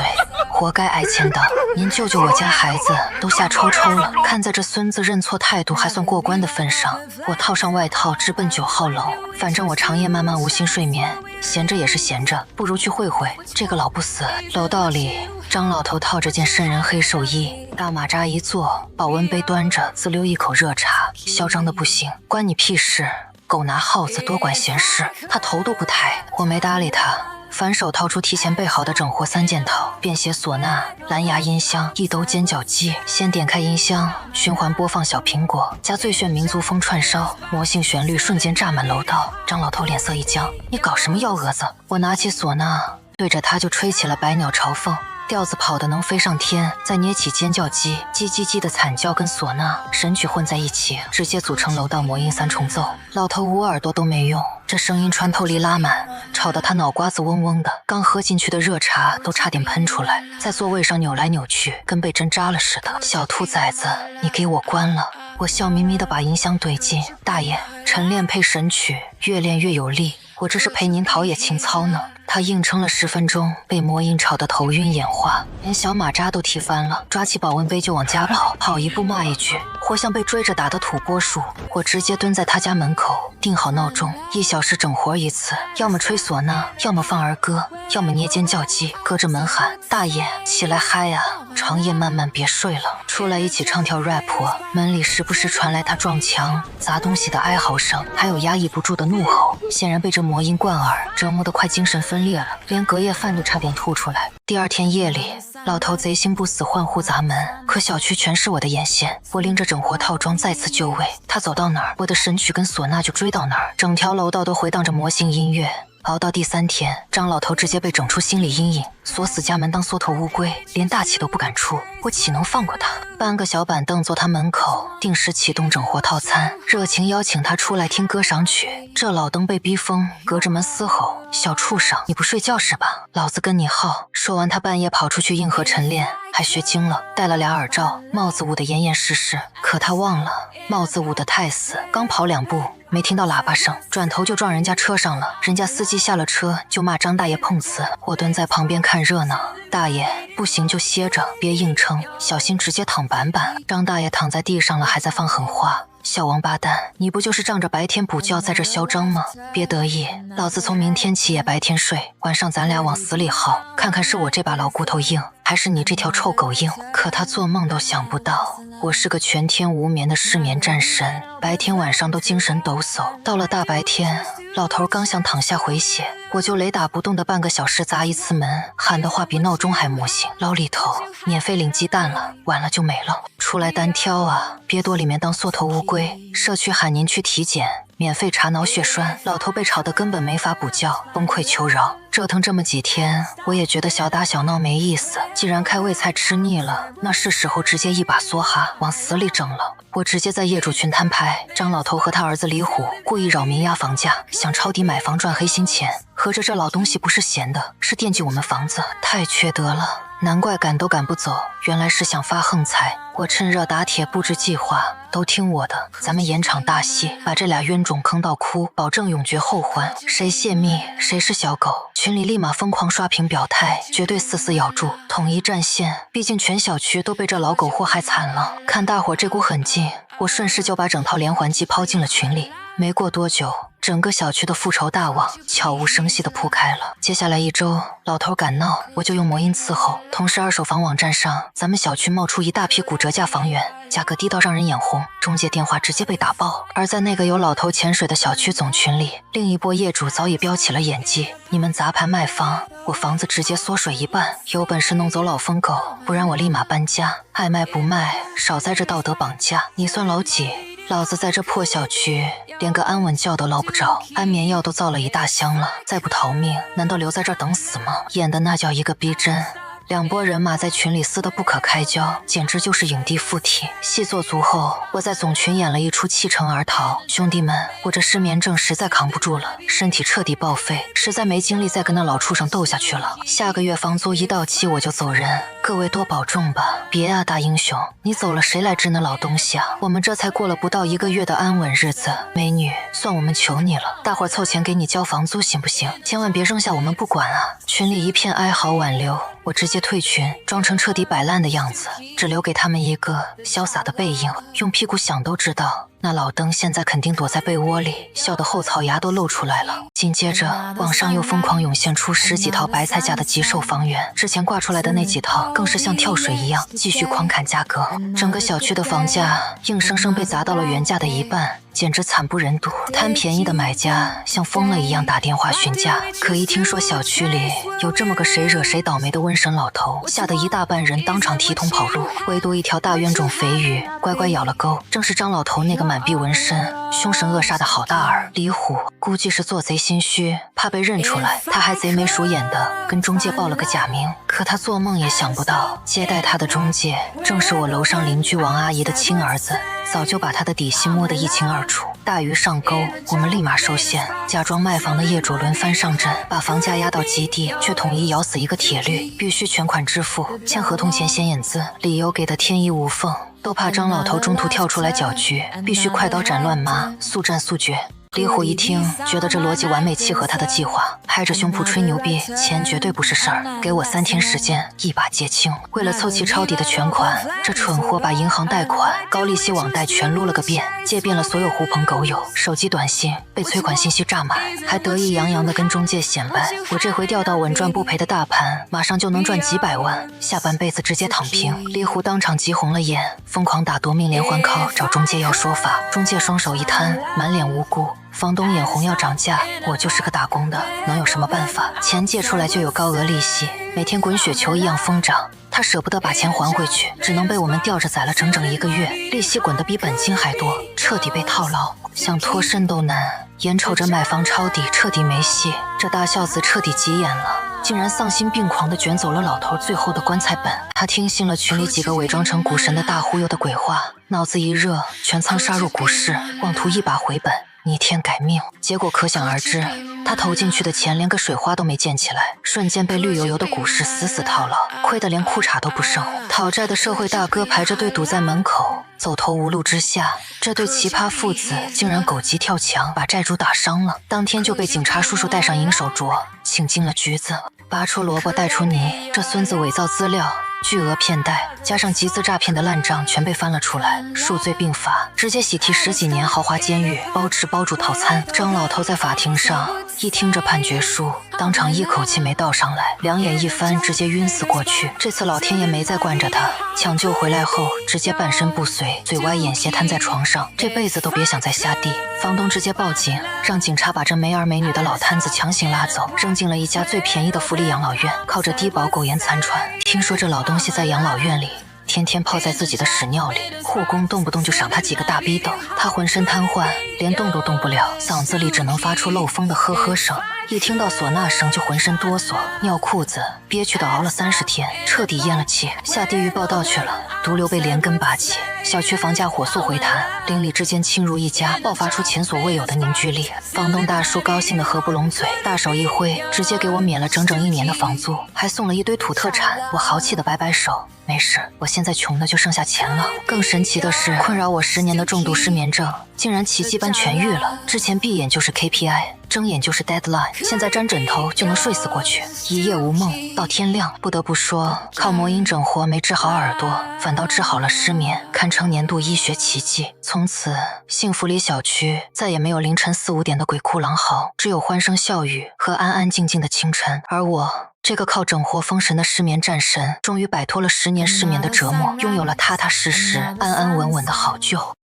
活该挨千刀。您救救我家孩子，都吓抽抽了。”看在这孙子认错态度还算过关的份上，我套上外套直奔9号楼。反正我长夜漫漫无心睡眠，闲着也是闲着，不如去会会这个老不死。楼道里，张老头套着件瘆人黑寿衣，大马扎一坐，保温杯端着，自溜一口热茶，嚣张的不行。关你屁事！狗拿耗子，多管闲事。他头都不抬，我没搭理他。反手掏出提前备好的整活3件套，便携唢呐、蓝牙音箱、一兜尖角机。先点开音箱，循环播放小苹果加最炫民族风串烧，魔性旋律瞬间炸满楼道。张老头脸色一僵，你搞什么幺蛾子？我拿起唢呐，对着他就吹起了百鸟朝凤。调子跑得能飞上天，再捏起尖叫鸡，叽叽叽的惨叫跟唢呐神曲混在一起，直接组成楼道魔音3重奏。老头捂耳朵都没用，这声音穿透力拉满，吵得他脑瓜子嗡嗡的，刚喝进去的热茶都差点喷出来，在座位上扭来扭去，跟被针扎了似的。小兔崽子，你给我关了！我笑眯眯地把音箱怼进。大爷，晨练配神曲，越练越有力，我这是陪您陶冶情操呢。他硬撑了10分钟，被魔音吵得头晕眼花，连小马扎都踢翻了，抓起保温杯就往家跑，跑一步骂一句，活像被追着打的土拨鼠。我直接蹲在他家门口，定好闹钟，1小时整活一次，要么吹唢呐，要么放儿歌，要么捏尖叫鸡，隔着门喊：“大爷，起来嗨啊！长夜漫漫，别睡了，出来一起唱跳 rap。”门里时不时传来他撞墙、砸东西的哀嚎声，还有压抑不住的怒吼，显然被这魔音贯耳，折磨得快精神分裂了，连隔夜饭都差点吐出来。第2天夜里，老头贼心不死换户砸门，可小区全是我的眼线。我拎着整活套装再次就位，他走到哪儿，我的神曲跟唢呐就追到哪儿，整条楼道都回荡着魔性音乐。熬到第3天，张老头直接被整出心理阴影，锁死家门当缩头乌龟，连大气都不敢出。我岂能放过他？搬个小板凳坐他门口，定时启动整活套餐，热情邀请他出来听歌赏曲。这老登被逼疯，隔着门嘶吼：“小畜生，你不睡觉是吧？老子跟你耗！”说完，他半夜跑出去硬核晨练，还学精了，戴了俩耳罩，帽子捂得严严实实。可他忘了，帽子捂得太死，刚跑2步。没听到喇叭声，转头就撞人家车上了。人家司机下了车就骂张大爷碰瓷，我蹲在旁边看热闹。大爷，不行就歇着，别硬撑，小心直接躺板板。张大爷躺在地上了，还在放狠话。小王八蛋，你不就是仗着白天补觉在这嚣张吗？别得意，老子从明天起也白天睡，晚上咱俩往死里耗，看看是我这把老骨头硬，还是你这条臭狗硬。可他做梦都想不到，我是个全天无眠的失眠战神，白天晚上都精神抖擞。到了大白天，老头刚想躺下回血，我就雷打不动的半个小时砸一次门，喊的话比闹钟还魔性。老李头，免费领鸡蛋了，晚了就没了，出来单挑啊，别躲里面当缩头乌龟。社区喊您去体检，免费查脑血栓。老头被吵得根本没法补觉，崩溃求饶。折腾这么几天，我也觉得小打小闹没意思，既然开胃菜吃腻了，那是时候直接一把梭哈往死里整了。我直接在业主群摊牌，张老头和他儿子李虎故意扰民压房价，想抄底买房赚黑心钱。合着这老东西不是闲的，是惦记我们房子，太缺德了。难怪赶都赶不走，原来是想发横财。我趁热打铁布置计划，都听我的，咱们演场大戏，把这俩冤种坑到哭，保证永绝后患。谁泄密，谁是小狗。群里立马疯狂刷屏表态，绝对死咬住，统一战线。毕竟全小区都被这老狗祸害惨了。看大伙这股狠劲，我顺势就把整套连环计抛进了群里。没过多久，整个小区的复仇大网悄无声息地铺开了。接下来1周，老头敢闹，我就用魔音伺候。同时，二手房网站上，咱们小区冒出一大批骨折价房源，价格低到让人眼红，中介电话直接被打爆。而在那个有老头潜水的小区总群里，另一波业主早已飙起了演技。你们砸盘卖房，我房子直接缩水1半，有本事弄走老疯狗，不然我立马搬家。爱卖不卖，少在这道德绑架。你算老几？老子在这破小区连个安稳觉都捞不着，安眠药都造了一大箱了，再不逃命，难道留在这儿等死吗？演的那叫一个逼真。两拨人马在群里撕得不可开交，简直就是影帝附体。戏做足后，我在总群演了一出弃城而逃。兄弟们，我这失眠症实在扛不住了，身体彻底报废，实在没精力再跟那老畜生斗下去了。下个月房租一到期我就走人，各位多保重吧。别啊，大英雄，你走了谁来治那老东西啊？我们这才过了不到1个月的安稳日子，美女，算我们求你了，大伙儿凑钱给你交房租行不行？千万别扔下我们不管啊！群里一片哀嚎挽留。我直接退群，装成彻底摆烂的样子，只留给他们一个潇洒的背影。用屁股想都知道，那老登现在肯定躲在被窝里，笑得后槽牙都露出来了。紧接着，网上又疯狂涌现出10几套白菜价的极售房源，之前挂出来的那几套更是像跳水一样，继续狂砍价格。整个小区的房价硬生生被砸到了原价的1半。简直惨不忍睹，贪便宜的买家像疯了一样打电话询价，可一听说小区里有这么个谁惹谁倒霉的瘟神老头，吓得一大半人当场提桶跑路，唯独一条大冤种肥鱼乖乖咬了钩，正是张老头那个满臂纹身、凶神恶煞的好大儿李虎，估计是做贼心虚，怕被认出来，他还贼眉鼠眼的跟中介报了个假名。可他做梦也想不到，接待他的中介正是我楼上邻居王阿姨的亲儿子，早就把他的底细摸得一清二楚。大鱼上钩，我们立马收线，假装卖房的业主轮番上阵，把房价压到极低，却统一咬死一个铁律，必须全款支付，签合同前先验资，理由给的天衣无缝，都怕张老头中途跳出来搅局，必须快刀斩乱麻，速战速决。李虎一听，觉得这逻辑完美契合他的计划，拍着胸脯吹牛逼，钱绝对不是事儿，给我3天时间，一把结清。为了凑齐抄底的全款，这蠢货把银行贷款、高利息网贷全撸了个遍，借遍了所有狐朋狗友，手机短信被催款信息炸满，还得意洋洋地跟中介显摆，我这回调到稳赚不赔的大盘，马上就能赚几百万，下半辈子直接躺平。李虎当场急红了眼，疯狂打夺命连环 call 找中介要说法，中介双手一摊，满脸无辜。房东眼红要涨价，我就是个打工的，能有什么办法？钱借出来就有高额利息，每天滚雪球一样疯涨。他舍不得把钱还回去，只能被我们吊着宰了整整1个月，利息滚得比本金还多，彻底被套牢，想脱身都难。眼瞅着买房抄底彻底没戏，这大孝子彻底急眼了，竟然丧心病狂地卷走了老头最后的棺材本。他听信了群里几个伪装成股神的大忽悠的鬼话，脑子一热，全仓杀入股市，妄图一把回本，逆天改命。结果可想而知，他投进去的钱连个水花都没溅起来，瞬间被绿油油的股市死死套牢，亏得连裤衩都不剩。讨债的社会大哥排着队堵在门口，走投无路之下，这对奇葩父子竟然狗急跳墙，把债主打伤了。当天就被警察叔叔戴上银手镯，请进了局子。拔出萝卜带出泥，这孙子伪造资料、巨额骗贷，加上集资诈骗的烂账全被翻了出来，数罪并罚，直接喜提10几年豪华监狱，包吃包住套餐。张老头在法庭上一听这判决书，当场一口气没倒上来，两眼一翻，直接晕死过去。这次老天爷没再惯着他，抢救回来后直接半身不遂，嘴歪眼斜瘫在床上，这辈子都别想再下地。房东直接报警，让警察把这没儿没女的老摊子强行拉走，扔进了一家最便宜的福利养老院，靠着低保苟延残喘。听说这老东西在养老院里天天泡在自己的屎尿里，护工动不动就赏他几个大逼斗，他浑身瘫痪，连动都动不了，嗓子里只能发出漏风的呵呵声，一听到唢呐声就浑身哆嗦，尿裤子，憋屈的熬了30天，彻底咽了气，下地狱报道去了。毒瘤被连根拔起，小区房价火速回弹，邻里之间亲如一家，爆发出前所未有的凝聚力。房东大叔高兴的合不拢嘴，大手一挥，直接给我免了整整1年的房租，还送了一堆土特产。我豪气的摆摆手，没事，我现在穷的就剩下钱了。更神奇的是，困扰我10年的重度失眠症竟然奇迹般痊愈了。之前闭眼就是 KPI， 睁眼就是 deadline， 现在沾枕头就能睡死过去，一夜无梦到天亮。不得不说，靠魔音整活没治好耳朵，反倒治好了失眠，堪称年度医学奇迹。从此，幸福里小区再也没有凌晨4、5点的鬼哭狼嚎，只有欢声笑语和安安静静的清晨。而我这个靠整活封神的失眠战神，终于摆脱了10年失眠的折磨，拥有了踏踏实实、安安稳稳的好觉。